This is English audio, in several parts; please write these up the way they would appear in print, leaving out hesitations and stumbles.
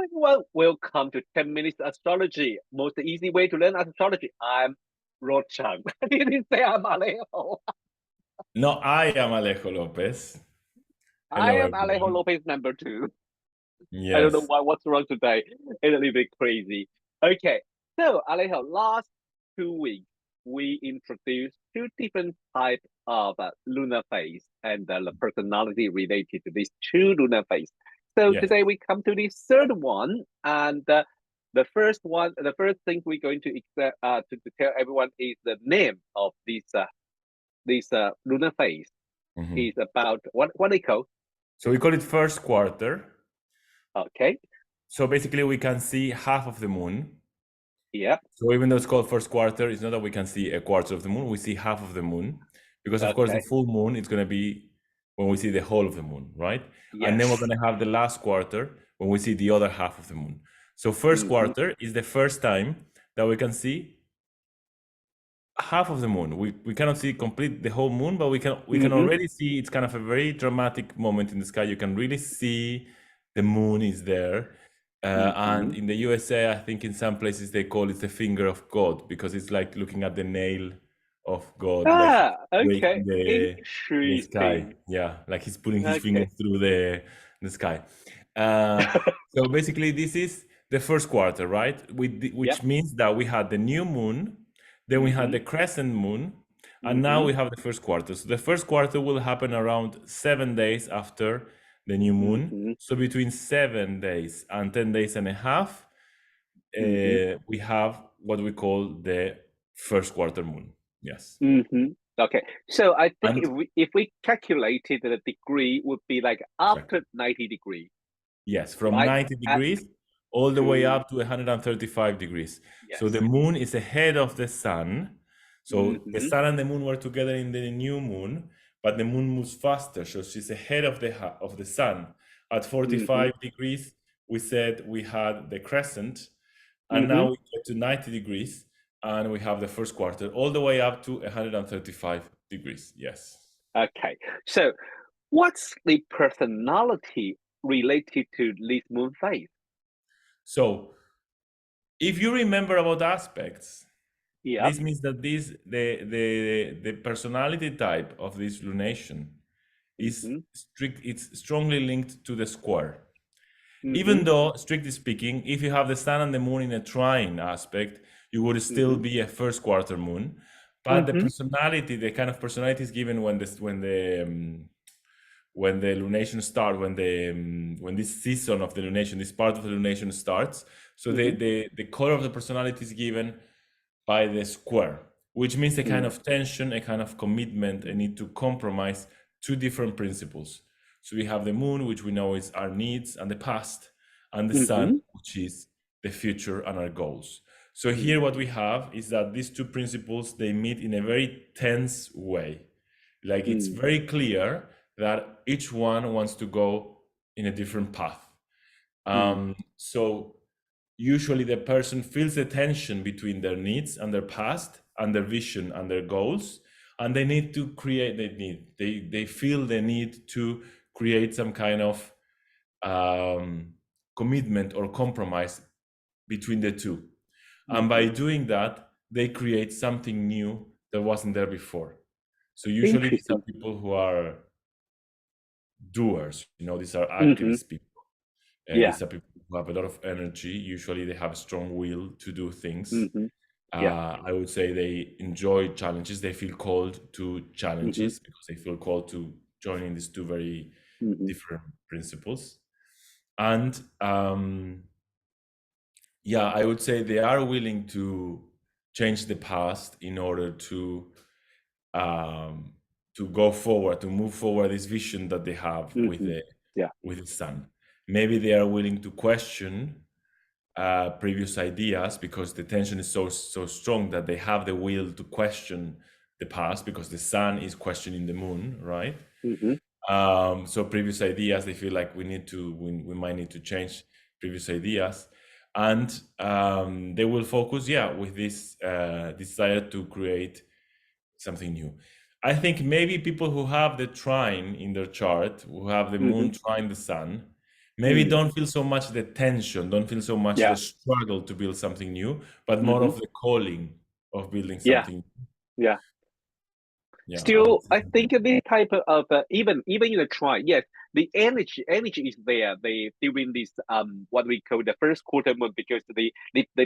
everyone, welcome to 10 Minutes Astrology. Most easy way to learn astrology. I'm Rod Chang. I didn't say I'm Alejo. No, I am Alejo Lopez. I Hello, am Alejo everyone. Lopez number 2. I don't know Yes, what's wrong today. It's a little bit crazy. Okay, so Alejo, last 2 weeks, we introduced two different types of lunar phase and the personality related to these two lunar phase. So yes. today we come to the third one, and the first one, the first thing we're going to tell everyone is the name of this lunar phase. Mhm. Is about what they call. So we call it first quarter. Okay, So basically, we can see half of the moon. yeah, So even though it's called first quarter, it's not that we can see a quarter of the moon. We see half of the moon, because of course the okay, full moon is going to be when we see the whole of the moon, right? And then we're yes. going to have the last quarter when we see the other half of the moon. So first Mm-hmm. quarter is the first time that we can see half of the moon. We cannot see complete the whole moon, but we can Mm-hmm. already see it's kind of a very dramatic moment in the sky. You can really see the moon is there. Mm-hmm. And in the USA, I think in some places they call it the finger of God, because it's like looking at the nail of God, like he's Ah, okay. breaking the sky. Interesting. Yeah, like he's putting his finger Okay. through the sky. So basically, this is the first quarter, right? Yep. Which means that we had the new moon, then we had Mm-hmm. the crescent moon, and now Mm-hmm. we have the first quarter. So the first quarter will happen around 7 days after the new moon. Mm-hmm. So between 7 days and 10 days and a half, Mm-hmm. we have what we call the first quarter moon. Yes. Mm-hmm. Okay. So I think And if we calculated the degree would be like exactly. after 90 degree, Yes, from right? 90 At degrees all the way to up to 135 degrees. So the yes. moon is ahead of the sun. So the Mm-hmm. sun and the moon were together in the new moon, but the moon moves faster. So she's ahead of the sun. At Mm-hmm. 45 degrees, we said we had the crescent, and Mm-hmm. now we get to 90 degrees and we have the first quarter all the way up to 135 degrees. Yes. Okay. So what's the personality related to this moon phase? So if you remember about aspects, Yep. this means that the personality type of this lunation is Mm-hmm. it's strongly linked to the square. Mm-hmm. Even though, strictly speaking, if you have the sun and the moon in a trine aspect, you would still Mm-hmm. be a first quarter moon. But the Mm-hmm. personality, the kind of personality is given when the lunation starts, when this season of the lunation, this part of the lunation starts. So Mm-hmm. the color of the personality is given by the square, which means a kind of tension, a kind of commitment, a need to compromise two different principles. So we have the moon, which we know is our needs and the past, and the sun, Mm-hmm. which is the future and our goals. So Mm-hmm. here what we have is that these two principles, they meet in a very tense way. Like it's very clear that each one wants to go in a different path. So usually the person feels the tension between their needs and their past and their vision and their goals, and they need to create they feel the need to create some kind of commitment or compromise between the two. And by Mm-hmm. doing that, they create something new that wasn't there before. So usually these are Interesting. people who are doers, these are Mm-hmm. activist people. Yeah. These are people who have a lot of energy. Usually they have a strong will to do things. Mm-hmm. Yeah. I would say they enjoy challenges. They feel called to Mm-hmm. challenges because they feel called to joining these two very Mm-hmm. different principles. And yeah, I would say they are willing to change the past in order um, to go forward, to move forward this vision that they have with Mm-hmm. Yeah. the sun. Maybe they are willing to question previous ideas because the tension is so strong that they have the will to question the past, because the sun is questioning the moon, right? Mm-hmm. So previous ideas, they feel like we might need to change previous ideas, and they will focus, with this desire to create something new. I think maybe people who have the trine in their chart, who have the Mm-hmm. moon trine the sun, maybe don't feel so much the tension, don't feel so much the Yeah. struggle to build something new, but more Hmm. of the calling of building Yeah. something. Yeah. Yeah, I would Still, say I something. think this type of even in the try, yes, the energy is there. They during this what we call the first quarter moon, because they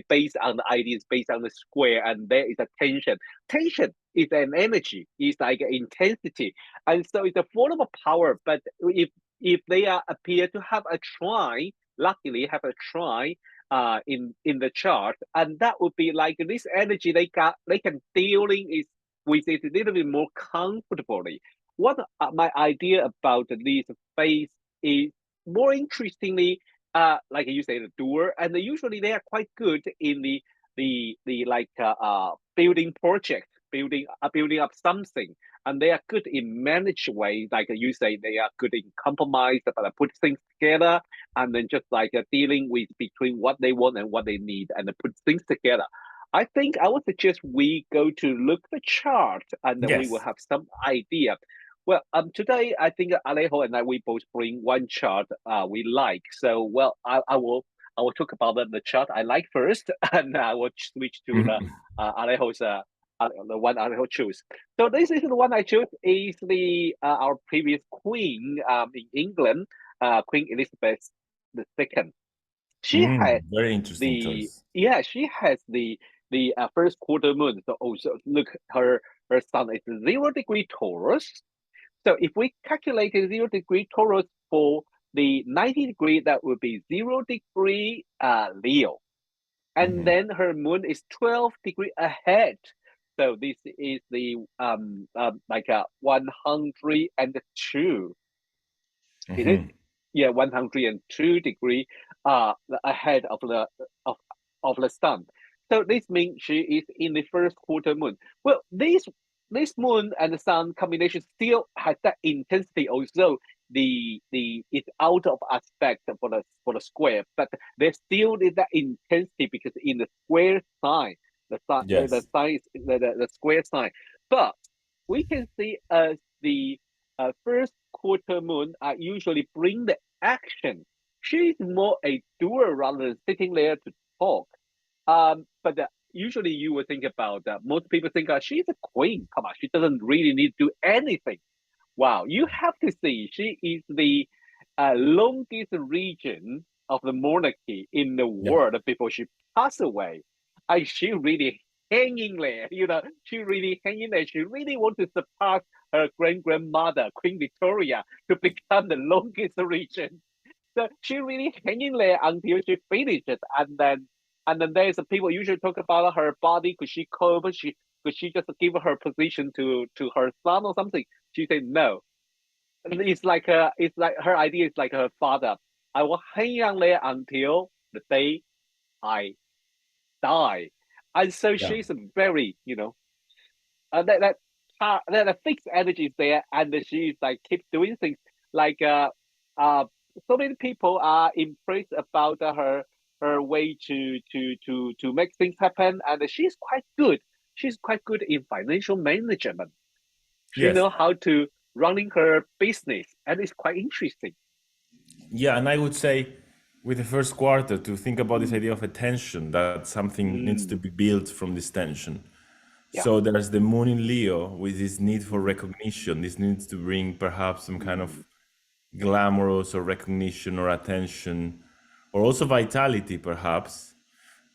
based on the ideas based on the square, and there is a tension. Tension is an energy, it's like an intensity, and so it's a form of power. But if they are appear to have a try, luckily have a try in the chart, and that would be like this energy they can dealing is with it a little bit more comfortably. What my idea about this phase is more interestingly, like you say, the doer, and usually they are quite good in the like building project, building up something, and they are good in managed way. Like you say, they are good in compromise, but put things together, and then just like dealing with between what they want and what they need, and put things together. I think I would suggest we go to look the chart, and then we will Yes. have some idea. Well, today I think Alejo and I we both bring one chart we like. So well, I will talk about the chart I like first, and I will switch to the Mhm. Alejo's the one Alejo choose. So this is the one I chose is the our previous queen in England, Queen Elizabeth II. She had Very interesting the choice. yeah she has the first quarter moon. So also look, her sun is 0 degree Taurus. So if we calculated 0 degree Taurus for the 90 degree, that would be 0 degree Leo, and Hmm. then her moon is 12 degree ahead. So this is the like a 102. Is it? Hmm. Yeah, 102 degree ahead of of the sun. So this means she is in the first quarter moon. Well, this moon and the sun combination still has that intensity, although the it's out of aspect for the square, but there still is that intensity because in the square sign, the Yes. sign is the square sign. But we can see as the first quarter moon usually bring the action. She's more a doer rather than sitting there to talk. But usually you would think about most people think she's a queen. Come on, she doesn't really need to do anything. Wow, you have to see she is the longest region of the monarchy in the Yeah. world before she passed away. And she really hanging there, she really hanging there. She really wants to surpass her grandmother, Queen Victoria, to become the longest region. So she really hanging there until she finishes, and then there's people usually talk about her body. Could she cope? Could she just give her position to her son or something? She said no. It's like her idea is like her father. I will hang on there until the day I die. And so Yeah. she's very, that that fixed energy is there, and she's like keep doing things like uh so many people are impressed about her way to make things happen, and she's quite good in financial management. She Yes. know how to running her business, and it's quite interesting. Yeah, and I would say with the first quarter to think about this Mm, idea of a tension that something needs to mm, be built from this tension. yeah. So there's the moon in Leo with this need for Mm, recognition. This needs to bring perhaps some kind mm, of glamorous or recognition or attention, or also vitality, perhaps,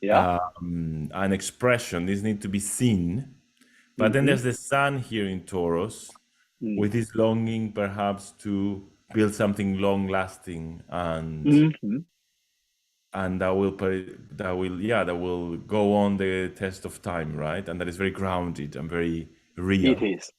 yeah. an expression. This need to be seen. But then Mm-hmm, there's the sun here in Taurus with mm, this longing perhaps to build something long lasting mm-hmm. and that will go on the test of time, right? And that is very grounded and very It real. is.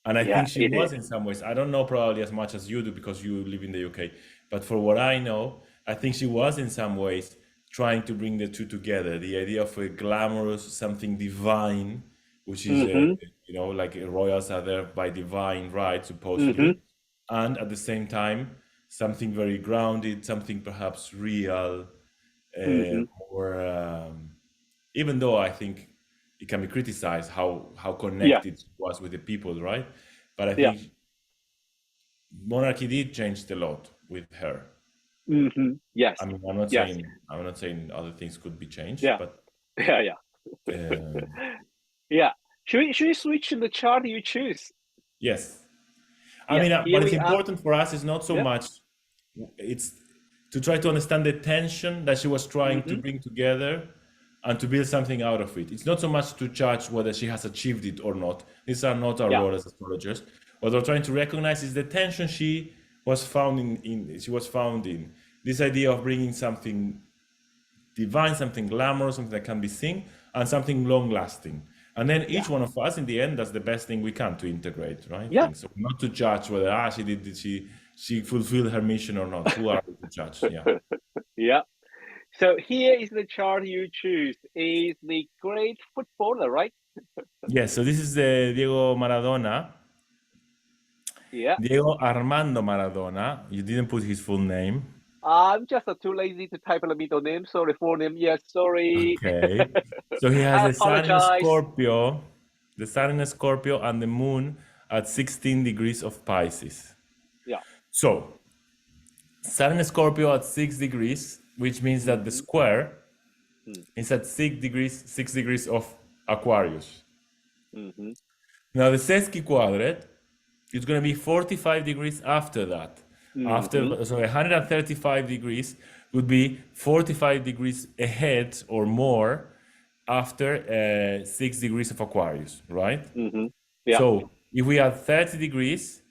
And I Yeah, think she it was is. in some ways. I don't know probably as much as you do because you live in the UK. But for what I know, I think she was in some ways trying to bring the two together. The idea of a glamorous, something divine, which is, Mm-hmm, like royals are there by divine right, mm-hmm, supposedly. And at the same time, something very grounded, something perhaps real, mm-hmm. more. Even though I think it can be criticized how Yeah, connected it was with the people, right? But I yeah. think monarchy did change a lot with her. Yes. I mean, Yes. I'm not saying other things could be changed, Yeah. but Yeah. Yeah. um, Yeah. Should we switch to the chart you choose? yes. I Yes. mean, Here what is we are. important for us is not so Yeah. much it's to try to understand the tension that she was trying to Mm-hmm. bring together and to build something out of it. It's not so much to judge whether she has achieved it or not. These are not our Yeah. role as astrologers. What we're trying to recognize is the tension she was found she was found in this idea of bringing something divine, something glamorous, something that can be seen, and something long lasting. And then Yeah. each one of us, in the end, does the best thing we can to integrate, right? Yeah. Things. So not to judge whether she fulfilled her mission or not. Who are we to judge? Yeah. Yeah. So here is the chart you choose. Is the great footballer, right? Yes. So this is Diego Maradona, Yeah. Diego Armando Maradona. You didn't put his full name. I'm just too lazy to type the middle name. Sorry, full name. Yes, sorry. Okay. So he has I the sun in apologize. Scorpio, the sun in Scorpio, and the moon at 16 degrees of Pisces. Yeah. So Sun in Scorpio at 6 degrees, which means that the Mm-hmm. square Mm, is at 6 degrees of Aquarius. mm-hmm. Now the sesquiquadrate is going to be 45 degrees after that. Mm-hmm. After, so 135 degrees would be 45 degrees ahead or more after 6 degrees of Aquarius, right? Mm-hmm. Yeah. So if we add 30 degrees,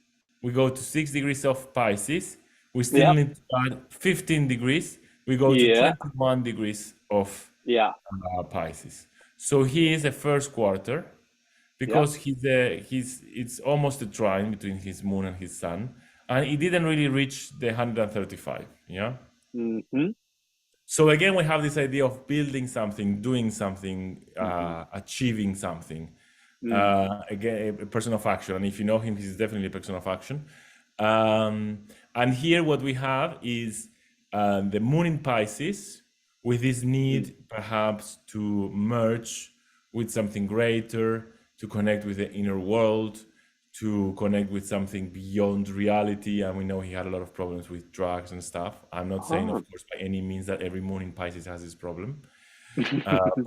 we go to 6 degrees of Pisces. We still Yeah. need to add 15 degrees. We go to Yeah. 21 degrees of Yeah. Pisces. So he is a first quarter Yeah. because it's almost a trine between his moon and his sun, and he didn't really reach the 135. Yeah. Mm-hmm. So again, we have this idea of building something, doing something, Mm-hmm. achieving something. Mm. Again, a person of action. And if you know him, he's definitely a person of action. And here, what we have is the moon in Pisces with this Mm. need perhaps to merge with something greater, to connect with the inner world, to connect with something beyond reality. And we know he had a lot of problems with drugs and stuff. I'm not saying, Ah. of course, by any means that every moon in Pisces has this problem.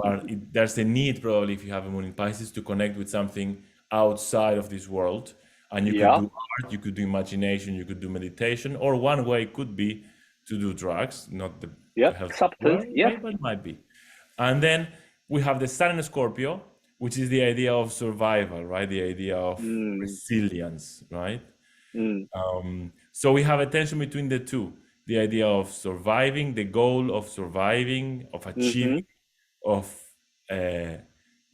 But there's a need probably if you have a moon in Pisces to connect with something outside of this world. And you could Yeah. do art, you could do imagination, you could do meditation, or one way could be to do drugs, not the Yeah. healthy Substance. Yeah. way, but it might be. And then we have the Sun in Scorpio, which is the idea of survival, right? The idea of Mm. resilience, right? Mm. So we have a tension between the two, the idea of surviving, the goal of surviving, of Mm-hmm. achieving, of uh,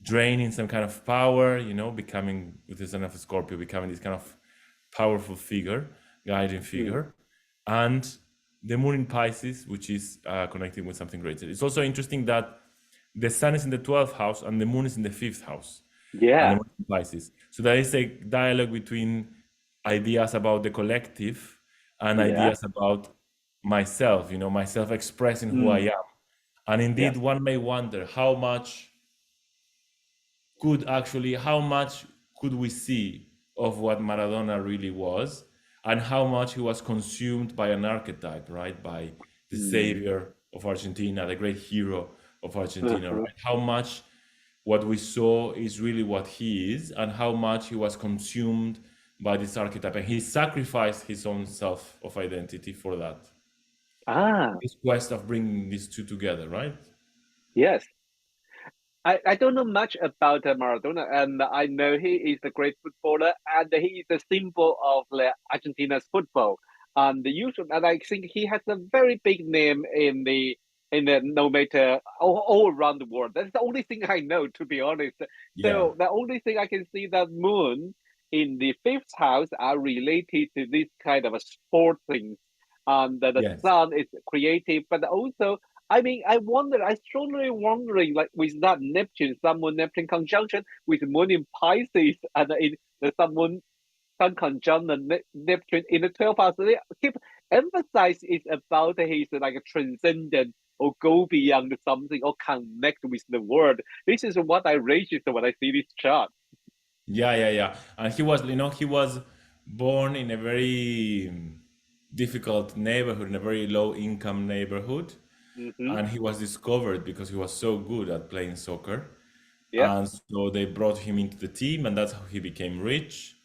draining some kind of power, becoming, with the Sun of Scorpio, becoming this kind of powerful figure, guiding Mm. figure, and the moon in Pisces, which is connecting with something greater. It's also interesting that the sun is in the 12th house and the moon is in the 5th house, and the Yeah. moon in Pisces. So there is a dialogue between ideas about the collective and Yeah. ideas about myself, myself expressing who I Mm. am. And indeed, Yes. one may wonder how much could we see of what Maradona really was, and how much he was consumed by an archetype, right? By the Mm. savior of Argentina, the great hero of Argentina, Uh-huh. right? How much what we saw is really what he is, and how much he was consumed by this archetype, and he sacrificed his own self of identity for that. Ah. This quest of bringing these two together, right? Yes. I don't know much about Maradona, and I know he is a great footballer, and he is a symbol of Argentina's football. And and I think he has a very big name in the no matter all around the world. That's the only thing I know, to be honest. Yeah. So the only thing I can see that moon in the fifth house are related to this kind of a sport things, and the Yes. sun is creative, but also I mean, I strongly wondering, like with that Neptune, Sun Moon Neptune conjunction with Moon in Pisces and in the Sun conjunct the Neptune in the 12th house, they keep emphasize is about his like transcendent or go beyond something or connect with the world. This is what I register when I see this chart. Yeah, yeah, yeah. And he was born in a very difficult neighborhood, in a very low income neighborhood. Mm-hmm. And he was discovered because he was so good at playing soccer. Yeah. And so they brought him into the team, and that's how he became rich.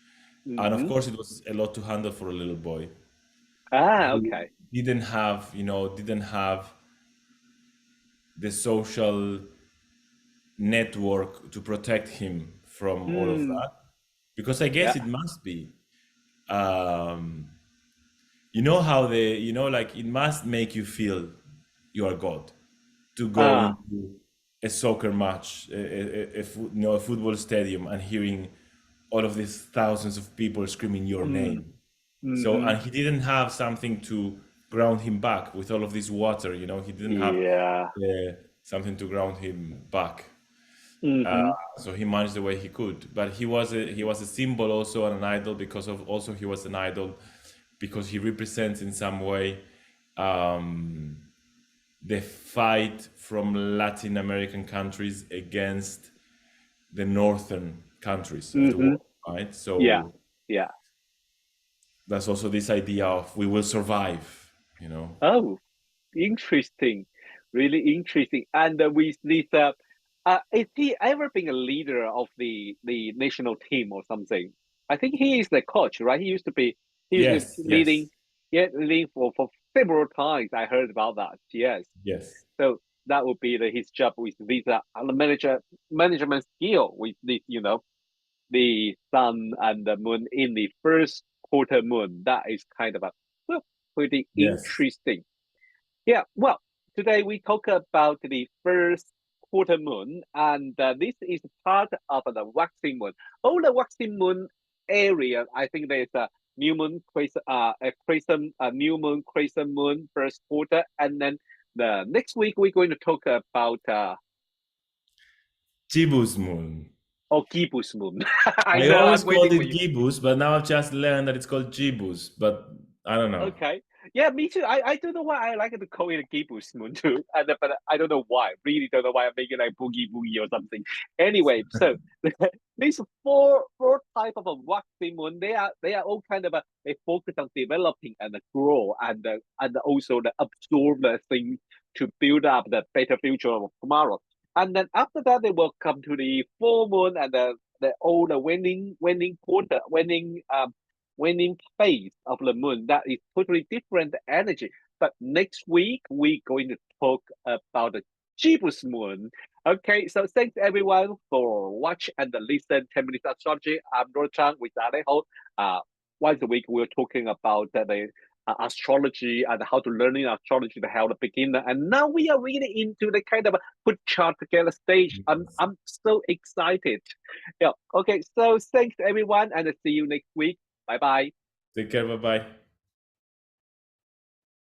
And of Mm-hmm. course, it was a lot to handle for a little boy Ah, who okay. didn't have the social network to protect him from all of Mm. that. Because I guess Yeah. it must be. Um, you know how like it must make you feel you are God to go Ah. into a soccer match, a football stadium, and hearing all of these thousands of people screaming your Mm. name. So, Mm-hmm. and he didn't have something to ground him back with all of this water. He didn't have Yeah. something to ground him back. Uh, Mm-hmm. so he managed the way he could, but he was a symbol also and an idol because of also he was an idol because he represents in some way um, the fight from Latin American countries against the northern countries of the Mm-hmm. world, right? Yeah. So Yeah. that's also this idea of we will survive. Oh, interesting. Really interesting. And with this, is he ever been a leader of the national team or something? I think he is the coach, right? He used to Yes, leading, yes, yeah, leading for several times. I heard about that. Yes. yes, So that would be his job with this management skill with this, the sun and the moon in the first quarter moon. That is kind of a well, pretty yes. interesting. Yeah, well, today we talk about the first quarter moon, and this is part of the waxing moon. All the waxing moon area, I think there's a new moon, a new moon, crescent moon, first quarter, and then the next week we're going to talk about Gibbous moon. Gibbous moon. I I know, always I'm called waiting for it you. gibbous, but now I've just learned that it's called gibbous. But I don't know. Okay. Yeah, me too. I don't know why I like to call it a Gibbous moon too. But I don't know why. Really don't know why I'm making like boogie boogie or something. Anyway, so these four type of a waxing moon, they are all kind of they focus on developing and grow and also the absorb the things to build up the better future of tomorrow. And then after that they will come to the full moon and the all the waning quarter, waning phase of the moon. That is totally different energy. But next week we're going to talk about the Gibbous moon. Okay, so thanks everyone for watch and listen 10 minutes astrology. I'm Rod Chang with Alejo. Once a week we're talking about the astrology and how to learning astrology to help the beginner. And now we are really into the kind of put chart together stage. I'm so excited. Yeah. Okay. So thanks everyone, and see you next week. Bye bye. Take care. Bye bye.